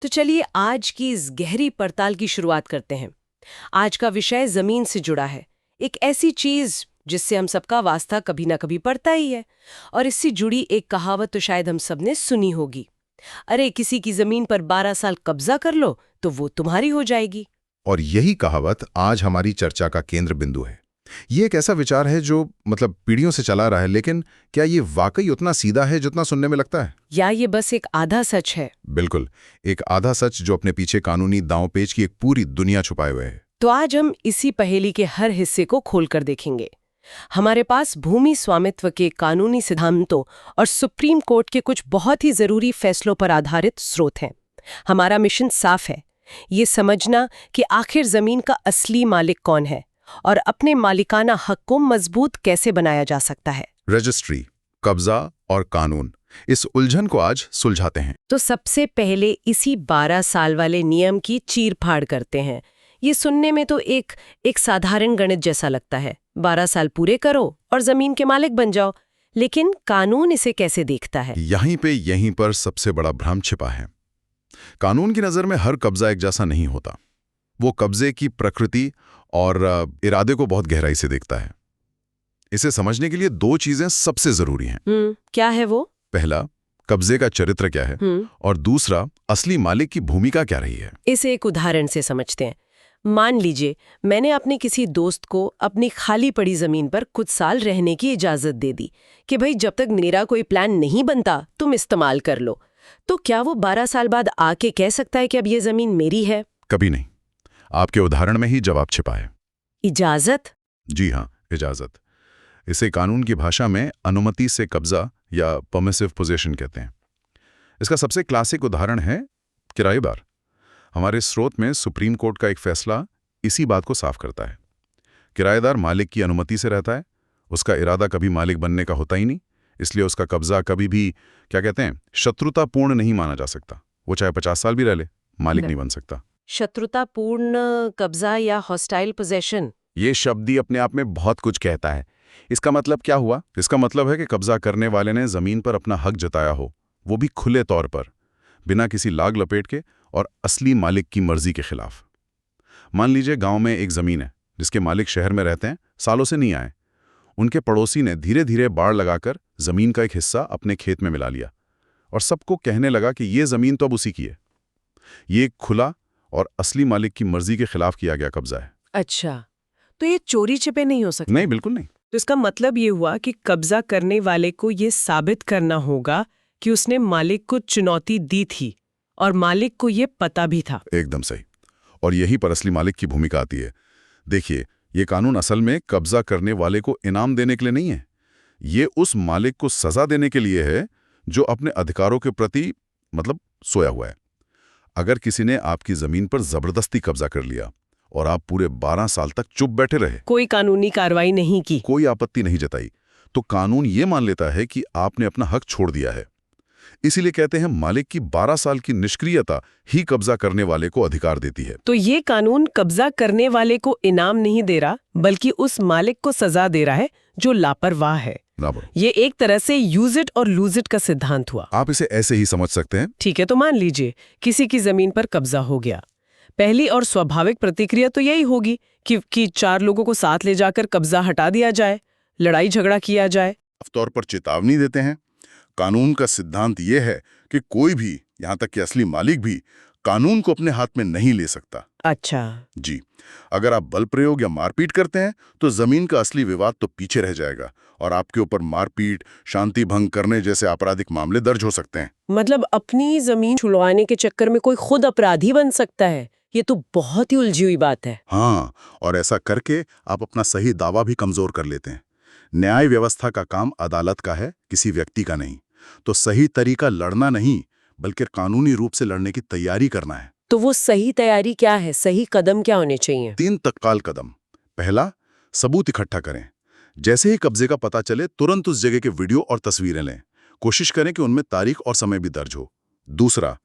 तो चलिए आज की इस गहरी पड़ताल की शुरुआत करते हैं। आज का विषय जमीन से जुड़ा है। एक ऐसी चीज जिससे हम सबका वास्ता कभी ना कभी पड़ता ही है। और इससे जुड़ी एक कहावत तो शायद हम सबने सुनी होगी। अरे किसी की जमीन पर 12 साल कब्जा कर लो तो वो तुम्हारी हो जाएगी। और यही कहावत आज हमारी चर्चा का केंद्र बिंदु है। ये एक ऐसा विचार है जो पीढ़ियों से चला रहा है, लेकिन क्या ये वाकई उतना सीधा है जितना सुनने में लगता है? या ये बस एक आधा सच है? बिल्कुल, एक आधा सच जो अपने पीछे कानूनी दांवपेच की एक पूरी दुनिया छुपाए हुए है। तो आज हम इसी पहेली के हर हिस्से को खोलकर देखेंगे। हमारे पास भूमि स्वामित्व के कानूनी सिद्धांतों और सुप्रीम कोर्ट के कुछ बहुत ही जरूरी फैसलों पर आधारित स्रोत हैं। हमारा मिशन साफ है, ये समझना कि आखिर जमीन का असली मालिक कौन है और अपने मालिकाना हक को मजबूत कैसे बनाया जा सकता है। रजिस्ट्री, कब्जा और कानून, इस उलझन को आज सुलझाते हैं। तो सबसे पहले इसी 12 साल वाले नियम की चीर-फाड़ करते हैं। ये सुनने में तो एक साधारण गणित जैसा लगता है। 12 साल पूरे करो और जमीन के मालिक बन जाओ। लेकिन कानून इसे कैसे देखता है? यहीं पर सबसे बड़ा भ्रम छिपा है। कानून की नज़र में हर कब्जा एक जैसा नहीं होता। वो कब्जे की प्रकृति और इरादे को बहुत गहराई से देखता है। इसे समझने के लिए दो चीजें सबसे जरूरी हैं। क्या है वो? पहला, कब्जे का चरित्र क्या है, और दूसरा, असली मालिक की भूमिका क्या रही है। इसे एक उदाहरण से समझते हैं। मान लीजिए मैंने अपने किसी दोस्त को अपनी खाली पड़ी जमीन पर कुछ साल रहने की इजाजत दे दी कि भाई जब तक मेरा कोई प्लान नहीं बनता तुम इस्तेमाल कर लो। तो क्या वो 12 साल बाद आके कह सकता है कि अब ये जमीन मेरी है? कभी नहीं। आपके उदाहरण में ही जवाब छिपा है। इजाजत? जी हाँ, इजाजत। इसे कानून की भाषा में अनुमति से कब्जा या परमिसिव पोजेशन कहते हैं। इसका सबसे क्लासिक उदाहरण है किराएदार। हमारे स्रोत में सुप्रीम कोर्ट का एक फैसला इसी बात को साफ करता है। किराएदार मालिक की अनुमति से रहता है, उसका इरादा कभी मालिक बनने का होता ही नहीं, इसलिए उसका कब्जा कभी भी शत्रुतापूर्ण नहीं माना जा सकता। वो चाहे 50 साल भी रह ले, मालिक नहीं बन सकता। शत्रुतापूर्ण कब्जा या हॉस्टाइल पोजेशन, ये शब्द ही अपने आप में बहुत कुछ कहता है। इसका मतलब क्या हुआ? इसका मतलब है कि कब्जा करने वाले ने जमीन पर अपना हक जताया हो, वो भी खुले तौर पर, बिना किसी लाग लपेट के और असली मालिक की मर्जी के खिलाफ। मान लीजिए गांव में एक जमीन है जिसके मालिक शहर में रहते हैं, सालों से नहीं आए। उनके पड़ोसी ने धीरे धीरे बाड़ लगाकर जमीन का एक हिस्सा अपने खेत में मिला लिया और सबको कहने लगा कि ये जमीन तो अब उसी की है। ये एक खुला और असली मालिक की मर्जी के खिलाफ किया गया कब्जा है। अच्छा, तो ये चोरी छिपे नहीं हो सकता? नहीं, बिल्कुल नहीं। तो इसका मतलब ये हुआ कि कब्जा करने वाले को ये साबित करना होगा कि उसने मालिक को चुनौती दी थी और मालिक को ये पता भी था। एकदम सही। और यही पर असली मालिक की भूमिका आती है। देखिए, ये कानून असल में कब्जा करने वाले को इनाम देने के लिए नहीं है। ये उस मालिक को सजा देने के लिए है जो अपने अधिकारों के प्रति सोया हुआ है। अगर किसी ने आपकी जमीन पर जबरदस्ती कब्जा कर लिया और आप पूरे 12 साल तक चुप बैठे रहे, कोई कानूनी कार्रवाई नहीं की, कोई आपत्ति नहीं जताई, तो कानून ये मान लेता है कि आपने अपना हक छोड़ दिया है। इसीलिए कहते हैं मालिक की 12 साल की निष्क्रियता ही कब्जा करने वाले को अधिकार देती है। तो ये कानून कब्जा करने वाले को इनाम नहीं दे रहा, बल्कि उस मालिक को सजा दे रहा है जो लापरवाह है। ये एक तरह से यूज इट और लूज इट का सिद्धांत हुआ। आप इसे ऐसे ही समझ सकते हैं। ठीक है, तो मान लीजिए किसी की जमीन पर कब्जा हो गया। पहली और स्वाभाविक प्रतिक्रिया तो यही होगी कि 4 लोगों को साथ ले जाकर कब्जा हटा दिया जाए, लड़ाई झगड़ा किया जाए। तौर पर चेतावनी देते हैं। कानून का सिद्धांत यह है कि कोई भी, यहां तक कि असली मालिक भी, कानून को अपने हाथ में नहीं ले सकता। अच्छा जी, अगर आप बल प्रयोग या मारपीट करते हैं तो जमीन का असली विवाद तो पीछे रह जाएगा और आपके ऊपर मारपीट, शांति भंग करने जैसे आपराधिक मामले दर्ज हो सकते हैं। मतलब अपनी जमीन छुड़वाने के चक्कर में कोई खुद अपराधी बन सकता है। ये तो बहुत ही उलझी हुई बात है। हाँ, और ऐसा करके आप अपना सही दावा भी कमजोर कर लेते हैं। न्याय व्यवस्था का काम अदालत का है, किसी व्यक्ति का नहीं। तो सही तरीका लड़ना नहीं, बल्कि कानूनी रूप से लड़ने की तैयारी करना है। तो वो सही तैयारी क्या है? सही कदम क्या होने चाहिए? 3 तत्काल कदम। पहला, सबूत इकट्ठा करें। जैसे ही कब्जे का पता चले तुरंत उस जगह के वीडियो और तस्वीरें लें। कोशिश करें कि उनमें तारीख और समय भी दर्ज हो। दूसरा,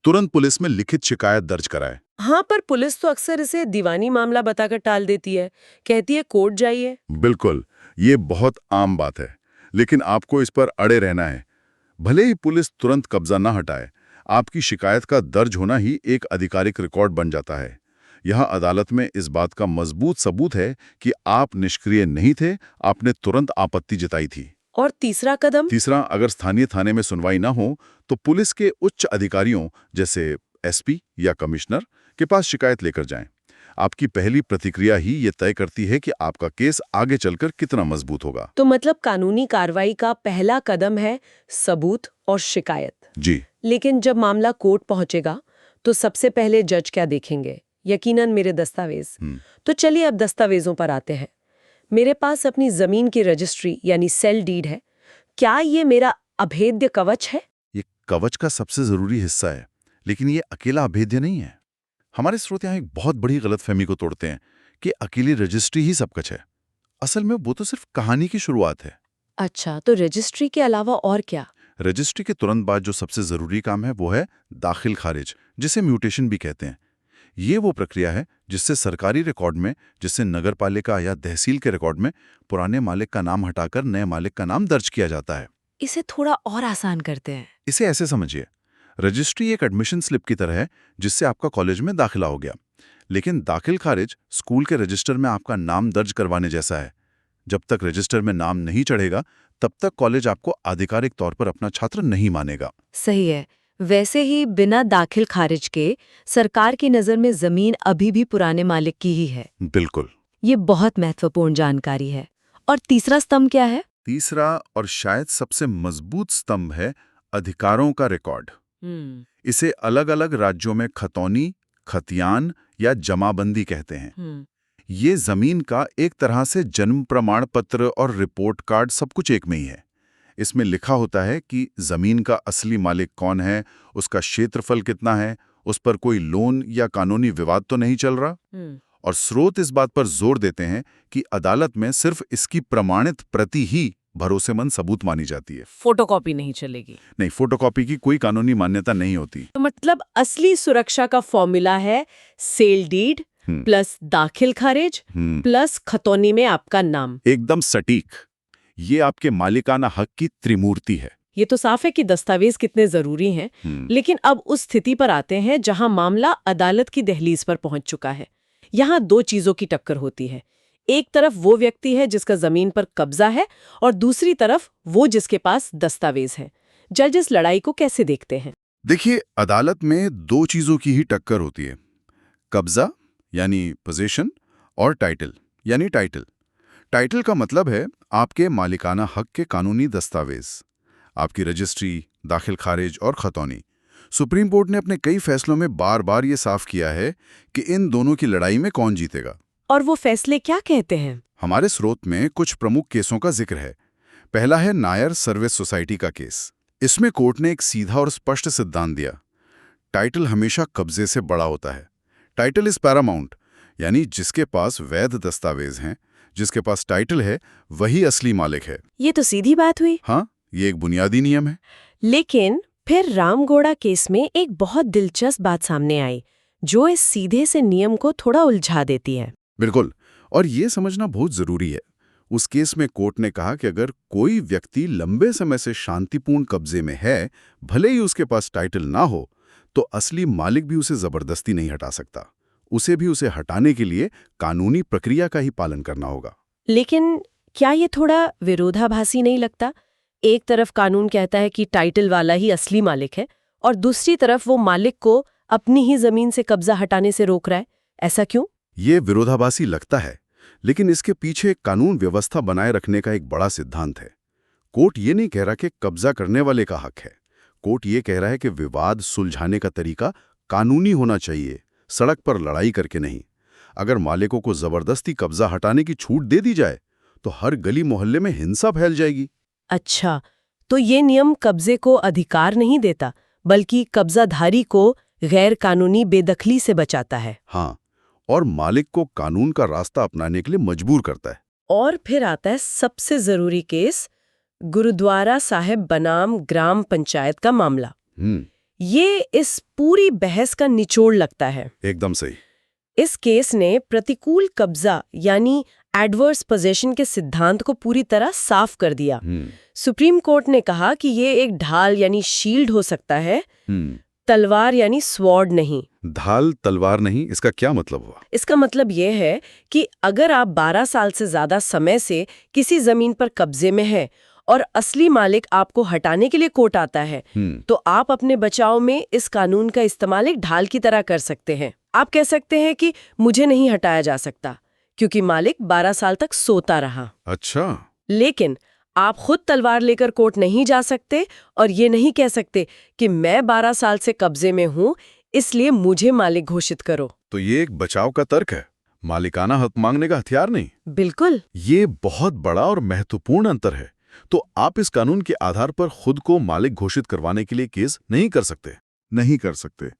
तुरंत पुलिस में लिखित शिकायत दर्ज कराएं। हाँ, पर पुलिस तो अक्सर इसे दीवानी मामला बताकर टाल देती है, कहती है कोर्ट जाइए। बिल्कुल, ये बहुत आम बात है, लेकिन आपको इस पर अड़े रहना है। भले ही पुलिस तुरंत कब्जा ना हटाए, आपकी शिकायत का दर्ज होना ही एक आधिकारिक रिकॉर्ड बन जाता है। यहाँ अदालत में इस बात का मजबूत सबूत है कि आप निष्क्रिय नहीं थे, आपने तुरंत आपत्ति जताई थी। और तीसरा कदम? तीसरा, अगर स्थानीय थाने में सुनवाई ना हो तो पुलिस के उच्च अधिकारियों जैसे एसपी या कमिश्नर के पास शिकायत लेकर जाएं। आपकी पहली प्रतिक्रिया ही ये तय करती है कि आपका केस आगे चलकर कितना मजबूत होगा। तो मतलब कानूनी कार्रवाई का पहला कदम है सबूत और शिकायत। जी। लेकिन जब मामला कोर्ट पहुंचेगा तो सबसे पहले जज क्या देखेंगे? यकीनन मेरे दस्तावेज। तो चलिए अब दस्तावेजों पर आते हैं। मेरे पास अपनी जमीन की रजिस्ट्री यानी सेल डीड है। क्या ये मेरा अभेद्य कवच है? ये कवच का सबसे जरूरी हिस्सा है, लेकिन ये अकेला अभेद्य नहीं है। हमारे स्रोत यहाँ एक बहुत बड़ी गलतफहमी को तोड़ते हैं कि अकेली रजिस्ट्री ही सब कुछ है। असल में वो तो सिर्फ कहानी की शुरुआत है। अच्छा, तो रजिस्ट्री के अलावा और क्या? रजिस्ट्री के तुरंत बाद जो सबसे जरूरी काम है वो है दाखिल खारिज, जिसे म्यूटेशन भी कहते हैं। ये वो प्रक्रिया है जिससे सरकारी रिकॉर्ड में, जिससे नगरपालिका या तहसील के रिकॉर्ड में पुराने मालिक का नाम हटाकर नए मालिक का नाम दर्ज किया जाता है। इसे थोड़ा और आसान करते हैं। इसे ऐसे समझिए, रजिस्ट्री एक एडमिशन स्लिप की तरह है जिससे आपका कॉलेज में दाखिला हो गया, लेकिन दाखिल खारिज स्कूल के रजिस्टर में आपका नाम दर्ज करवाने जैसा है। जब तक रजिस्टर में नाम नहीं चढ़ेगा तब तक कॉलेज आपको आधिकारिक तौर पर अपना छात्र नहीं मानेगा। सही है। वैसे ही बिना दाखिल खारिज के सरकार की नज़र में जमीन अभी भी पुराने मालिक की ही है। बिल्कुल। ये बहुत महत्वपूर्ण जानकारी है। और तीसरा स्तंभ क्या है? तीसरा और शायद सबसे मजबूत स्तंभ है अधिकारों का रिकॉर्ड। इसे अलग अलग राज्यों में खतौनी, खतियान या जमाबंदी कहते हैं। ये जमीन का एक तरह से जन्म प्रमाण पत्र और रिपोर्ट कार्ड सब कुछ एक में ही है। इसमें लिखा होता है कि जमीन का असली मालिक कौन है, उसका क्षेत्रफल कितना है, उस पर कोई लोन या कानूनी विवाद तो नहीं चल रहा। और स्रोत इस बात पर जोर देते हैं कि अदालत में सिर्फ इसकी प्रमाणित प्रति ही भरोसेमंद सबूत मानी जाती है। फोटोकॉपी नहीं चलेगी? नहीं, फोटोकॉपी की कोई कानूनी मान्यता नहीं होती। तो मतलब असली सुरक्षा का फॉर्मूला है सेल डीड प्लस दाखिल खारिज प्लस खतौनी में आपका नाम। एकदम सटीक। ये आपके मालिकाना हक की त्रिमूर्ति है। ये तो साफ है कि दस्तावेज कितने जरूरी हैं। लेकिन अब उस स्थिति पर आते हैं जहां मामला अदालत की दहलीज पर पहुंच चुका है। यहाँ दो चीजों की टक्कर होती है। एक तरफ वो व्यक्ति है जिसका जमीन पर कब्जा है और दूसरी तरफ वो जिसके पास दस्तावेज है। जज इस लड़ाई को कैसे देखते हैं? देखिए, अदालत में दो चीजों की ही टक्कर होती है, कब्जा यानी पोजीशन और टाइटल यानी टाइटल। टाइटल का मतलब है आपके मालिकाना हक के कानूनी दस्तावेज, आपकी रजिस्ट्री, दाखिल खारिज और खतौनी। सुप्रीम कोर्ट ने अपने कई फैसलों में बार बार ये साफ किया है कि इन दोनों की लड़ाई में कौन जीतेगा। और वो फैसले क्या कहते हैं? हमारे स्रोत में कुछ प्रमुख केसों का जिक्र है। पहला है नायर सर्विस सोसाइटी का केस। इसमें कोर्ट ने एक सीधा और स्पष्ट सिद्धांत दिया, टाइटल हमेशा कब्जे से बड़ा होता है। टाइटल इज पैरामाउंट, यानी जिसके पास वैध दस्तावेज हैं, जिसके पास टाइटल है, वही असली मालिक है। ये तो सीधी बात हुई। हाँ, ये एक बुनियादी नियम है। लेकिन फिर रामगोड़ा केस में एक बहुत दिलचस्प बात सामने आई जो इस सीधे से नियम को थोड़ा उलझा देती है। बिल्कुल, और ये समझना बहुत जरूरी है। उस केस में कोर्ट ने कहा कि अगर कोई व्यक्ति लंबे समय से शांतिपूर्ण कब्जे में है, भले ही उसके पास टाइटल ना हो, तो असली मालिक भी उसे जबरदस्ती नहीं हटा सकता। उसे भी उसे हटाने के लिए कानूनी प्रक्रिया का ही पालन करना होगा। लेकिन क्या ये थोड़ा विरोधाभासी नहीं लगता? एक तरफ कानून कहता है कि टाइटल वाला ही असली मालिक है और दूसरी तरफ वो मालिक को अपनी ही जमीन से कब्जा हटाने से रोक रहा है। ऐसा क्यों? ये विरोधाभासी लगता है, लेकिन इसके पीछे कानून व्यवस्था बनाए रखने का एक बड़ा सिद्धांत है। कोर्ट ये नहीं कह रहा कि कब्जा करने वाले का हक है। कोर्ट ये कह रहा है कि विवाद सुलझाने का तरीका कानूनी होना चाहिए, सड़क पर लड़ाई करके नहीं। अगर मालिकों को जबरदस्ती कब्जा हटाने की छूट दे दी जाए तो हर गली मोहल्ले में हिंसा फैल जाएगी। अच्छा, तो ये नियम कब्जे को अधिकार नहीं देता, बल्कि कब्जाधारी को गैर कानूनी बेदखली से बचाता है। हाँ, और मालिक को कानून का रास्ता अपनाने के लिए मजबूर करता है। और फिर आता है सबसे जरूरी केस, गुरुद्वारा साहिब बनाम ग्राम पंचायत का मामला। ये इस पूरी बहस का निचोड़ लगता है। एकदम सही। इस केस ने प्रतिकूल कब्जा यानी एडवर्स पोजेशन के सिद्धांत को पूरी तरह साफ कर दिया। सुप्रीम कोर्ट ने कहा कि ये एक ढाल यानी शील्ड हो सकता है, तलवार यानी स्वॉर्ड नहीं। ढाल तलवार नहीं, इसका क्या मतलब हुआ? इसका मतलब ये है कि अगर आप 12 साल से ज्यादा समय से किसी जमीन पर कब्जे में हैं और असली मालिक आपको हटाने के लिए कोर्ट आता है, तो आप अपने बचाव में इस कानून का इस्तेमाल एक ढाल की तरह कर सकते हैं। आप कह सकते हैं कि मुझे नहीं हटाया जा सकता क्योंकि मालिक 12 साल तक सोता रहा। अच्छा। लेकिन आप खुद तलवार लेकर कोर्ट नहीं जा सकते और ये नहीं कह सकते कि मैं 12 साल से कब्जे में हूं, इसलिए मुझे मालिक घोषित करो। तो ये एक बचाव का तर्क है, मालिकाना हक मांगने का हथियार नहीं। बिल्कुल। ये बहुत बड़ा और महत्वपूर्ण अंतर है। तो आप इस कानून के आधार पर खुद को मालिक घोषित करवाने के लिए केस नहीं कर सकते। नहीं कर सकते।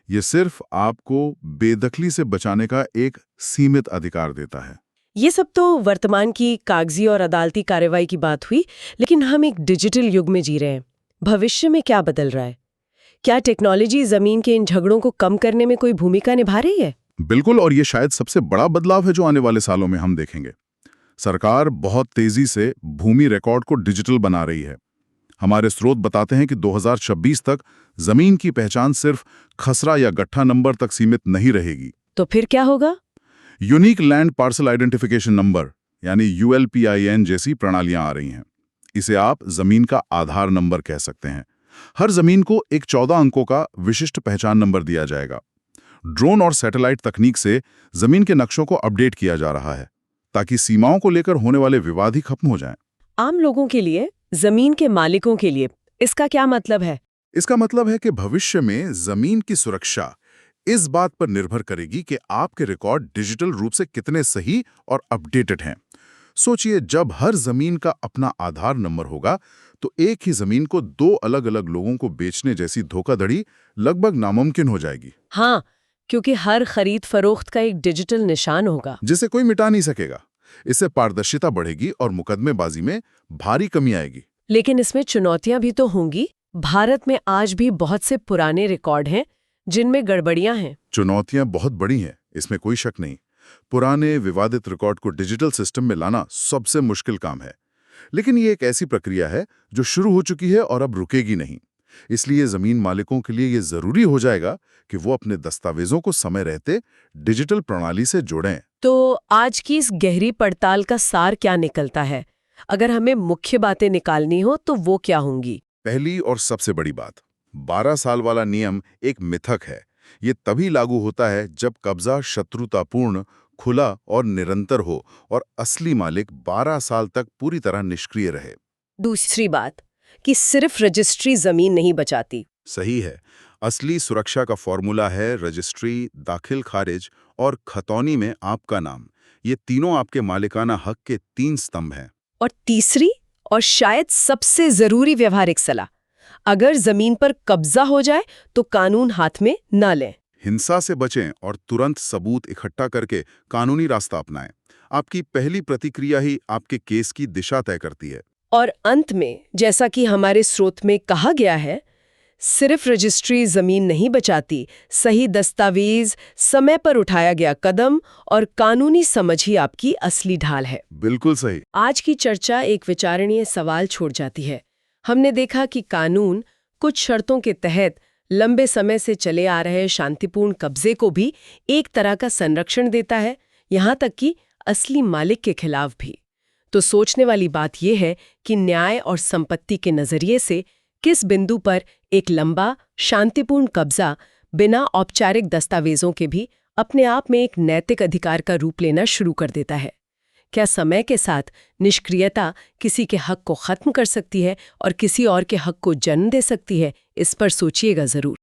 ये सिर्फ आपको बेदखली से बचाने का एक सीमित अधिकार देता है। ये सब तो वर्तमान की कागजी और अदालती कार्रवाई की बात हुई, लेकिन हम एक डिजिटल युग में जी रहे हैं। भविष्य में क्या बदल रहा है? क्या टेक्नोलॉजी जमीन के इन झगड़ों को कम करने में कोई भूमिका निभा रही है? बिल्कुल, और ये शायद सबसे बड़ा बदलाव है जो आने वाले सालों में हम देखेंगे। सरकार बहुत तेजी से भूमि रिकॉर्ड को डिजिटल बना रही है। हमारे स्रोत बताते हैं कि 2026 तक जमीन की पहचान सिर्फ खसरा या गट्ठा नंबर तक सीमित नहीं रहेगी। तो फिर क्या होगा? Unique land parcel identification number यानी ULPIN जैसी प्रणालियां आ रही हैं। इसे आप जमीन का आधार नंबर कह सकते हैं। हर जमीन को एक 14 अंकों का विशिष्ट पहचान नंबर दिया जाएगा। ड्रोन और सैटेलाइट तकनीक से जमीन के नक्शों को अपडेट किया जा रहा है ताकि सीमाओं को लेकर होने वाले विवाद ही खत्म हो जाएं। आम लोगों के लिए, जमीन के मालिकों के लिए इसका क्या मतलब है? इसका मतलब है कि भविष्य में जमीन की सुरक्षा इस बात पर निर्भर करेगी कि आपके रिकॉर्ड डिजिटल रूप से कितने सही और अपडेटेड हैं। सोचिए, जब हर जमीन का अपना आधार नंबर होगा तो एक ही जमीन को 2 अलग-अलग लोगों को बेचने जैसी धोखाधड़ी लगभग नामुमकिन हो जाएगी। हाँ, क्योंकि हर खरीद फरोख्त का एक डिजिटल निशान होगा जिसे कोई मिटा नहीं सकेगा। इससे पारदर्शिता बढ़ेगी और मुकदमेबाजी में भारी कमी आएगी। लेकिन इसमें चुनौतियां भी तो होंगी। भारत में आज भी बहुत से पुराने रिकॉर्ड हैं जिनमें गड़बड़ियां हैं। चुनौतियां बहुत बड़ी हैं, इसमें कोई शक नहीं। पुराने विवादित रिकॉर्ड को डिजिटल सिस्टम में लाना सबसे मुश्किल काम है, लेकिन ये एक ऐसी प्रक्रिया है जो शुरू हो चुकी है और अब रुकेगी नहीं। इसलिए जमीन मालिकों के लिए ये जरूरी हो जाएगा कि वो अपने दस्तावेजों को समय रहते डिजिटल प्रणाली से जोड़ें। तो आज की इस गहरी पड़ताल का सार क्या निकलता है? अगर हमें मुख्य बातें निकालनी हो तो वो क्या होंगी? पहली और सबसे बड़ी बात, 12 साल वाला नियम एक मिथक है। ये तभी लागू होता है जब कब्जा शत्रुतापूर्ण, खुला और निरंतर हो और असली मालिक 12 साल तक पूरी तरह निष्क्रिय रहे। दूसरी बात कि सिर्फ रजिस्ट्री जमीन नहीं बचाती। सही है। असली सुरक्षा का फॉर्मूला है रजिस्ट्री, दाखिल खारिज और खतौनी में आपका नाम। ये तीनों आपके मालिकाना हक के 3 स्तंभ हैं। और तीसरी और शायद सबसे जरूरी व्यवहारिक सलाह, अगर जमीन पर कब्जा हो जाए तो कानून हाथ में न लें। हिंसा से बचें और तुरंत सबूत इकट्ठा करके कानूनी रास्ता अपनाएं। आपकी पहली प्रतिक्रिया ही आपके केस की दिशा तय करती है। और अंत में, जैसा कि हमारे स्रोत में कहा गया है, सिर्फ रजिस्ट्री जमीन नहीं बचाती, सही दस्तावेज, समय पर उठाया गया कदम और कानूनी समझ ही आपकी असली ढाल है। बिल्कुल सही। आज की चर्चा एक विचारणीय सवाल छोड़ जाती है। हमने देखा कि कानून कुछ शर्तों के तहत लंबे समय से चले आ रहे शांतिपूर्ण कब्जे को भी एक तरह का संरक्षण देता है, यहाँ तक कि असली मालिक के खिलाफ भी। तो सोचने वाली बात यह है कि न्याय और संपत्ति के नजरिए से किस बिंदु पर एक लंबा, शांतिपूर्ण कब्जा बिना औपचारिक दस्तावेजों के भी अपने आप में एक नैतिक अधिकार का रूप लेना शुरू कर देता है? क्या समय के साथ निष्क्रियता किसी के हक को खत्म कर सकती है और किसी और के हक को जन्म दे सकती है? इस पर सोचिएगा जरूर।